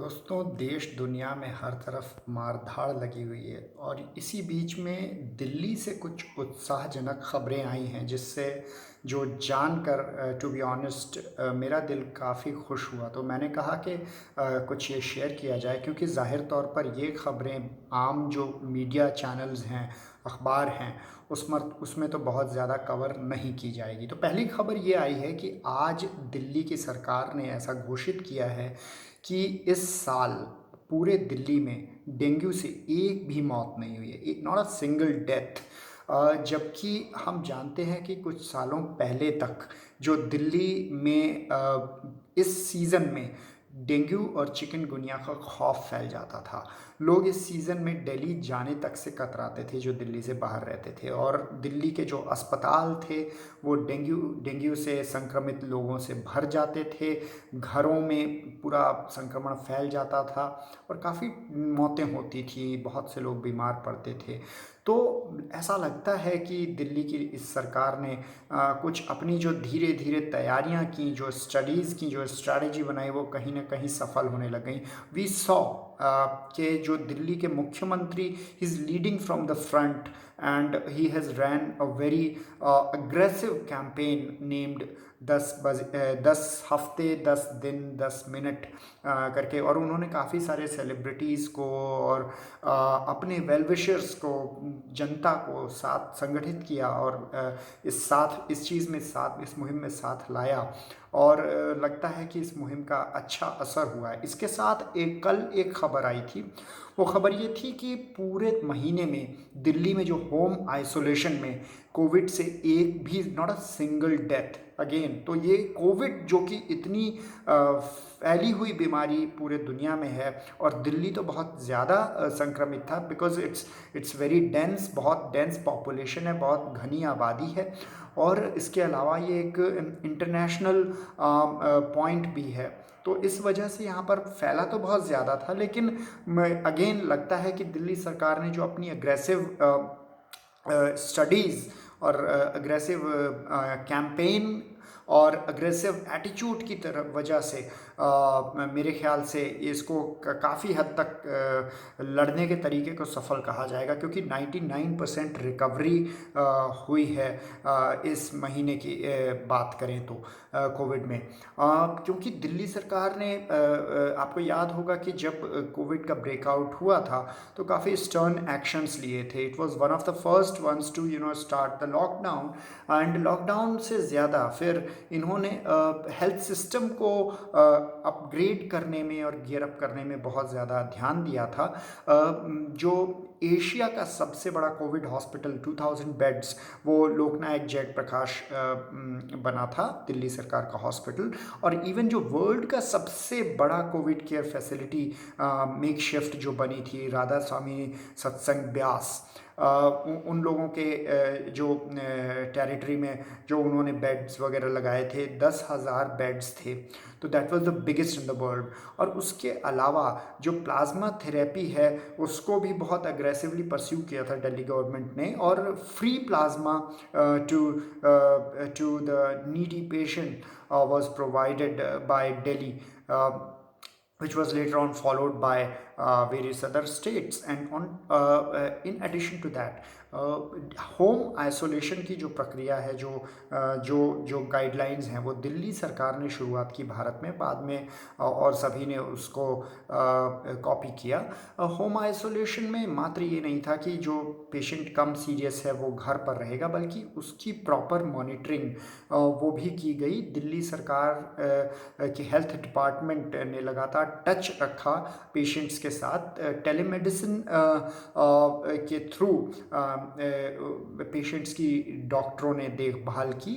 दोस्तों, देश दुनिया में हर तरफ मार-धाड़ लगी हुई है और इसी बीच में दिल्ली से कुछ उत्साहजनक खबरें आई हैं जिससे जो जानकर टू बी ऑनेस्ट मेरा दिल काफ़ी खुश हुआ। तो मैंने कहा कि कुछ ये शेयर किया जाए क्योंकि ज़ाहिर तौर पर ये खबरें आम जो मीडिया चैनल्स हैं, अखबार हैं, उसमें तो बहुत ज़्यादा कवर नहीं की जाएगी। तो पहली खबर ये आई है कि आज दिल्ली की सरकार ने ऐसा घोषित किया है कि इस साल पूरे दिल्ली में डेंगू से एक भी मौत नहीं हुई है, नॉट अ सिंगल डेथ। जबकि हम जानते हैं कि कुछ सालों पहले तक जो दिल्ली में इस सीज़न में डेंगू और चिकनगुनिया का खौफ फैल जाता था। लोग इस सीज़न में दिल्ली जाने तक से कतराते थे जो दिल्ली से बाहर रहते थे, और दिल्ली के जो अस्पताल थे वो डेंगू से संक्रमित लोगों से भर जाते थे। घरों में पूरा संक्रमण फैल जाता था और काफ़ी मौतें होती थी, बहुत से लोग बीमार पड़ते थे। तो ऐसा लगता है कि दिल्ली की इस सरकार ने कुछ अपनी जो धीरे धीरे तैयारियां की, जो स्टडीज़ की, जो स्ट्रैटेजी बनाई, वो कहीं ना कहीं सफल होने लग गई। वी सॉ कि जो दिल्ली के मुख्यमंत्री is leading from the front and he has ran a very aggressive campaign named 10 हफ्ते 10 दिन 10 मिनट करके, और उन्होंने काफ़ी सारे सेलिब्रिटीज़ को और अपने वेल विशर्स को, जनता को साथ संगठित किया और इस चीज़ में साथ, इस मुहिम में साथ लाया। और लगता है कि इस मुहिम का अच्छा असर हुआ है। इसके साथ कल एक खबर आई थी। वो खबर ये थी कि पूरे महीने में दिल्ली में जो होम आइसोलेशन में कोविड से एक भी, not a single death again. तो ये कोविड जो कि इतनी फैली हुई बीमारी पूरे दुनिया में है, और दिल्ली तो बहुत ज़्यादा संक्रमित था बिकॉज इट्स वेरी डेंस, बहुत डेंस पॉपुलेशन है, बहुत घनी आबादी है। और इसके अलावा ये एक इंटरनेशनल पॉइंट भी है। तो इस वजह से यहाँ पर फैला तो बहुत ज़्यादा था, लेकिन अगेन लगता है कि दिल्ली सरकार ने जो अपनी अग्रेसिव स्टडीज़ और अग्रेसिव कैंपेन और अग्रेसिव एटीट्यूड की तरफ वजह से मेरे ख्याल से इसको काफ़ी हद तक लड़ने के तरीके को सफल कहा जाएगा, क्योंकि 99% रिकवरी हुई है इस महीने की बात करें तो कोविड में। क्योंकि दिल्ली सरकार ने आपको याद होगा कि जब कोविड का ब्रेकआउट हुआ था तो काफ़ी स्टर्न एक्शंस लिए थे। It was one of the first ones to start the lockdown, and lockdown से ज़्यादा फिर इन्होंने हेल्थ सिस्टम को अपग्रेड करने में और गियर अप करने में बहुत ज़्यादा ध्यान दिया था। जो एशिया का सबसे बड़ा कोविड हॉस्पिटल 2000 बेड्स, वो लोकनायक जयप्रकाश बना था, दिल्ली सरकार का हॉस्पिटल। और इवन जो वर्ल्ड का सबसे बड़ा Covid care facility make shift जो बनी थी, राधा स्वामी सत्संग ब्यास, उन लोगों के जो टेरिटरी में जो उन्होंने बेड्स वगैरह लगाए थे, 10,000 बेड्स थे। तो that was the biggest in the world. और उसके अलावा जो प्लाज्मा थेरेपी है उसको भी बहुत अग्रेसिवली परस्यू किया था दिल्ली गवर्नमेंट ने, और free plasma to the needy patient was provided by Delhi, which was later on followed by various other states. And in addition to that, home isolation की जो प्रक्रिया है, जो गाइडलाइंस हैं, वो दिल्ली सरकार ने शुरुआत की भारत में, बाद में और सभी ने उसको कॉपी किया। होम आइसोलेशन में मात्र ये नहीं था कि जो पेशेंट कम सीरियस है वो घर पर रहेगा, बल्कि उसकी प्रॉपर मॉनिटरिंग वो भी की गई। दिल्ली सरकार की हेल्थ डिपार्टमेंट ने लगातार टच रखा पेशेंट्स के साथ। टेलीमेडिसिन के थ्रू पेशेंट्स की डॉक्टरों ने देखभाल की।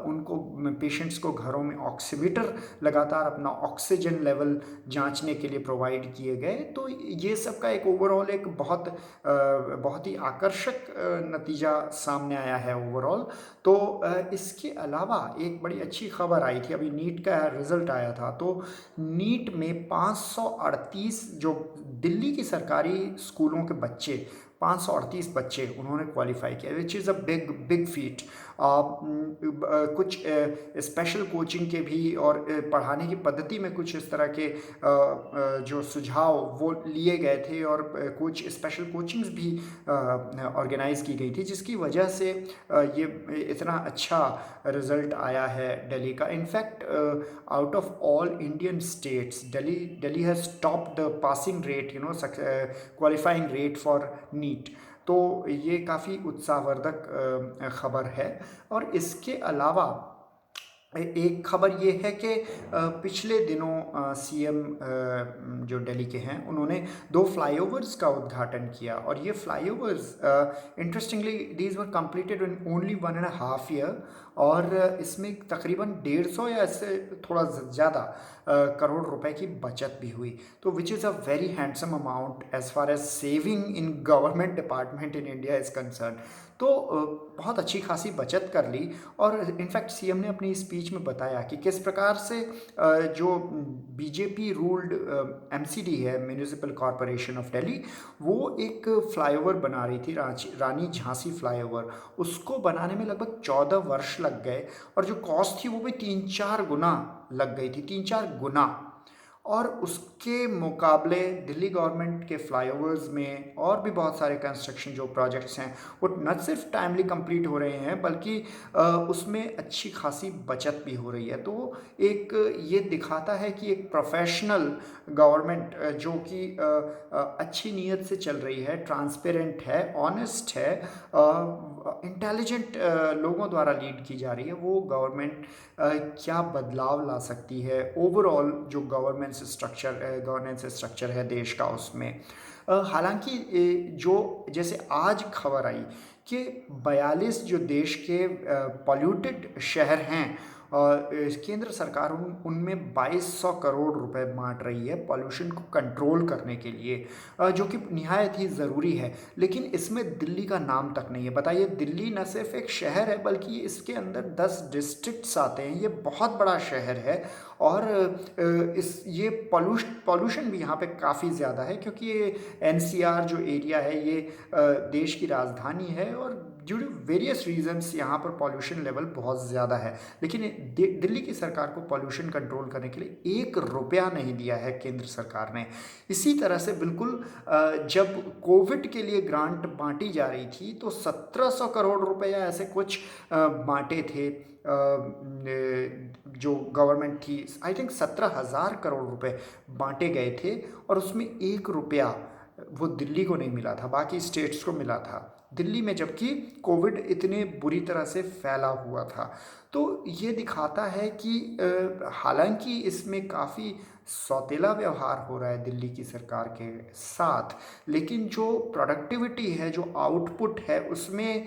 उनको, पेशेंट्स को घरों में ऑक्सीमीटर लगातार अपना ऑक्सीजन लेवल जांचने के लिए प्रोवाइड किए गए। तो ये सब का एक ओवरऑल एक बहुत ही आकर्षक नतीजा सामने आया है ओवरऑल। तो इसके अलावा एक बड़ी अच्छी खबर आई थी, अभी नीट का रिजल्ट आया था। तो नीट में 538 जो दिल्ली की सरकारी स्कूलों के बच्चे 538 बच्चे उन्होंने क्वालिफाई किया, विच is a big big feet. कुछ स्पेशल कोचिंग के भी और पढ़ाने की पद्धति में कुछ इस तरह के जो सुझाव वो लिए गए थे, और कुछ स्पेशल कोचिंग्स भी ऑर्गेनाइज की गई थी, जिसकी वजह से ये इतना अच्छा रिजल्ट आया है दिल्ली का। In fact out of all Indian states Delhi has top the passing rate, qualifying rate for NEET. तो ये काफ़ी उत्साहवर्धक खबर है। और इसके अलावा एक खबर ये है कि पिछले दिनों सीएम जो दिल्ली के हैं, उन्होंने 2 फ्लाईओवर्स का उद्घाटन किया, और ये flyovers interestingly these were completed in only 1.5 year, और इसमें तकरीबन 150 या इससे थोड़ा ज़्यादा करोड़ रुपए की बचत भी हुई। तो which is a very handsome amount as far as saving in government department in India is concern. तो बहुत अच्छी खासी बचत कर ली। और इनफैक्ट सीएम ने अपनी स्पीच में बताया कि किस प्रकार से जो बीजेपी रूल्ड एमसीडी है, म्यूनिसिपल कॉरपोरेशन ऑफ दिल्ली, वो एक फ्लाईओवर बना रही थी, रानी झांसी फ्लाईओवर। उसको बनाने में लगभग 14 वर्ष लग गए, और जो कॉस्ट थी वो भी 3-4 गुना लग गई थी, 3-4 गुना। और उसके मुकाबले दिल्ली गवर्नमेंट के फ्लाईओवर्स में और भी बहुत सारे कंस्ट्रक्शन जो प्रोजेक्ट्स हैं, वो न सिर्फ टाइमली कंप्लीट हो रहे हैं, बल्कि उसमें अच्छी खासी बचत भी हो रही है। तो एक ये दिखाता है कि एक प्रोफेशनल गवर्नमेंट जो कि अच्छी नीयत से चल रही है, ट्रांसपेरेंट है, ऑनेस्ट है, इंटेलिजेंट लोगों द्वारा लीड की जा रही है, वो गवर्नमेंट क्या बदलाव ला सकती है ओवरऑल जो गवर्नेंस स्ट्रक्चर है देश का, उसमें। हालांकि जो जैसे आज खबर आई कि 42 जो देश के पॉल्यूटेड शहर हैं, केंद्र सरकार उनमें 2200 करोड़ रुपए बांट रही है पॉल्यूशन को कंट्रोल करने के लिए, जो कि निहायत ही ज़रूरी है। लेकिन इसमें दिल्ली का नाम तक नहीं है। बताइए, दिल्ली न सिर्फ एक शहर है, बल्कि इसके अंदर 10 डिस्ट्रिक्ट्स आते हैं। ये बहुत बड़ा शहर है, और ये पॉल्यूशन भी यहाँ पे काफ़ी ज़्यादा है, क्योंकि ये एनसीआर जो एरिया है, ये देश की राजधानी है, और ड्यू टू वेरियस रीजंस यहाँ पर पॉल्यूशन लेवल बहुत ज़्यादा है। लेकिन दिल्ली की सरकार को पॉल्यूशन कंट्रोल करने के लिए 1 रुपया नहीं दिया है केंद्र सरकार ने। इसी तरह से बिल्कुल जब कोविड के लिए ग्रांट बांटी जा रही थी, तो 1700 करोड़ रुपया ऐसे कुछ बांटे थे, जो गवर्नमेंट थी, आई थिंक 17,000 करोड़ रुपए बांटे गए थे, और उसमें 1 रुपया वो दिल्ली को नहीं मिला था, बाकी स्टेट्स को मिला था। दिल्ली में जबकि कोविड इतने बुरी तरह से फैला हुआ था। तो ये दिखाता है कि हालांकि इसमें काफ़ी सौतेला व्यवहार हो रहा है दिल्ली की सरकार के साथ, लेकिन जो प्रोडक्टिविटी है, जो आउटपुट है, उसमें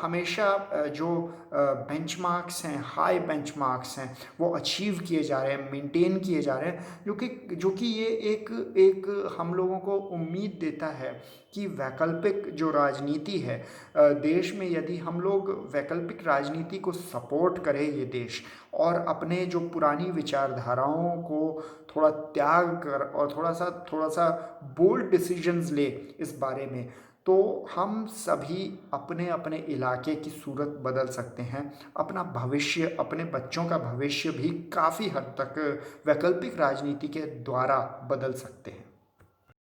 हमेशा जो बेंचमार्क्स हैं, हाई बेंचमार्क्स हैं, वो अचीव किए जा रहे हैं, मेंटेन किए जा रहे हैं, जो कि ये एक हम लोगों को उम्मीद देता है कि वैकल्पिक जो राजनीति है देश में, यदि हम लोग वैकल्पिक राजनीति को सपोर्ट करें ये देश, और अपने जो पुरानी विचारधाराओं को थोड़ा त्याग कर और थोड़ा सा बोल्ड डिसीजंस ले इस बारे में, तो हम सभी अपने अपने इलाके की सूरत बदल सकते हैं। अपना भविष्य, अपने बच्चों का भविष्य भी काफ़ी हद तक वैकल्पिक राजनीति के द्वारा बदल सकते हैं।